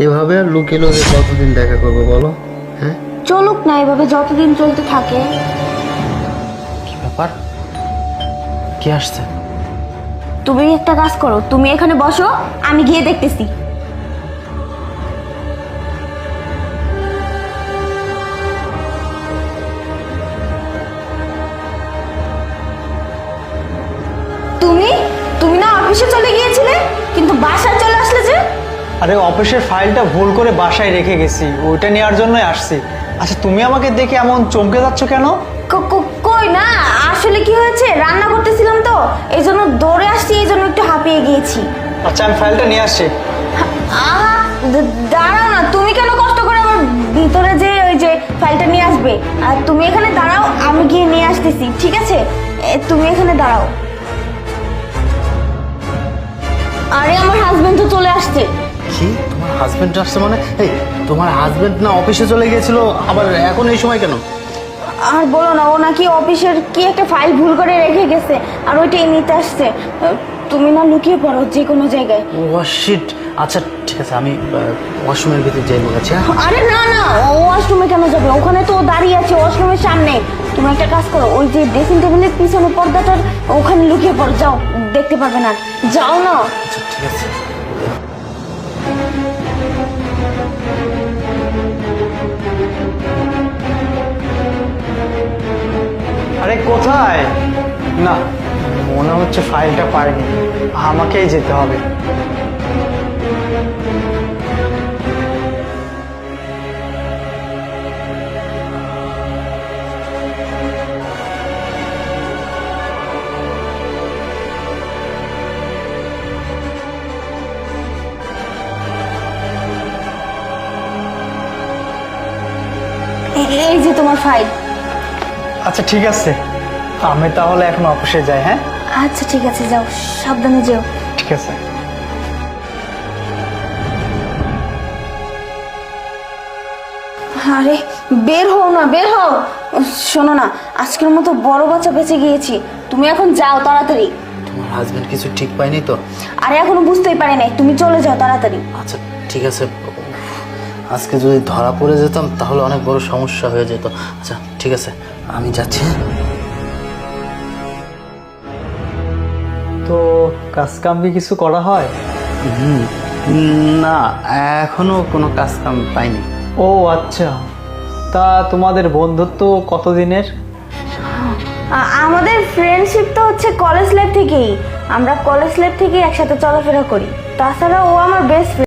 এভাবে আর লুকিয়ে লুকিয়ে কতদিন দেখা করবো বলো? হ্যাঁ, চলুক না এভাবে যতদিন চলতে থাকে। কি ব্যাপার? কে আসছে? তুমি একটা কাজ করো, তুমি এখানে বসো, আমি গিয়ে দেখতেছি। তুমি তুমি না অফিসে চলে গিয়েছিলে, কিন্তু বাসায় চলে আসলে যে? আরে অফিসের ফাইলটা ভুল করে বাসায় রেখে গেছি, ওইটা নেওয়ার জন্যই আসছি। আচ্ছা তুমি আমাকে দেখে এমন চমকে যাচ্ছ কেন? কই না, আসলে কি হয়েছে, রান্না করতেছিলাম তো এই জন্য দৌড়ে আসছি, এই জন্য একটু হাঁপিয়ে গিয়েছি। আচ্ছা আমি ফাইলটা নিয়ে আসছি। আহা, দাঁড়াও না, তুমি কেন কষ্ট করে আমার ভিতরে যে ওই যে ফাইলটা নিয়ে আসবে? আর তুমি এখানে দাঁড়াও, আমি গিয়ে নিয়ে আসতেছি, ঠিক আছে? তুমি এখানে দাঁড়াও। আরে আমার হাজবেন্ড তো চলে আসছে। কি, তোমার হাজবেন্ড আসছে মানে? এই, তোমার হাজবেন্ড না অফিসে চলে গিয়েছিল, আবার এখন এই সময় কেন? আর বলো না, ও নাকি অফিসের কি একটা ফাইল ভুল করে রেখে গেছে, আর ওইটাই নিতে আসছে। তুমি না লুকিয়ে পড়ো যে কোনো জায়গায়। ও শিট। আচ্ছা ঠিক আছে, আমি ওয়াশরুমের ভিতরে যাই বলেছি। আরে না না, ওয়াশরুমে কেন যাবে? ওখানে তো ও দাঁড়িয়ে আছে ওয়াশরুমের সামনে। তুমি একটা কাজ করো, ওই যে ড্রেসিং টেবিলের পিছনে পর্দাটার ওখানে লুকিয়ে পড়ো, যাও, দেখতে পারবে না। যাও না। আচ্ছা ঠিক আছে। আরে কোথায়? না, মনে হচ্ছে ফাইলটা পাইনি, আমাকেই যেতে হবে। এই যে তোমার ফাইল। আচ্ছা ঠিক আছে, আমি তাহলে এখন অফিসে যাই। হ্যাঁ আচ্ছা ঠিক আছে, যাও, সাবধানে যেও। ঠিক আছে। আরে বের হও না, বের হও। শোনো না, আজকের মতো বড় বাচ্চা বেঁচে গিয়েছি, তুমি এখন যাও তাড়াতাড়ি। তোমার হাজবেন্ড কিছু ঠিক পায়নি তো? আরে এখনো বুঝতেই পারি নাই, তুমি চলে যাও তাড়াতাড়ি। আচ্ছা ঠিক আছে। আজকে যদি ধরা পড়ে যেতাম তাহলে অনেক বড় সমস্যা হয়ে যেত। আচ্ছা ঠিক আছে, আমি যাচ্ছি। তো কাজ কাম কি কিছু করা হয়? না, এখনো কোনো কাজ কাম পাইনি। ও আচ্ছা, তা তোমাদের বন্ধুত্ব কতদিনের? আমাদের ফ্রেন্ডশিপ তো হচ্ছে কলেজ লাইফ থেকেই, আমরা কলেজ লাইফ থেকে একসাথে চলাফেরা করি। তাছাড়া ও আমার বেস্ট ফ্রেন্ড।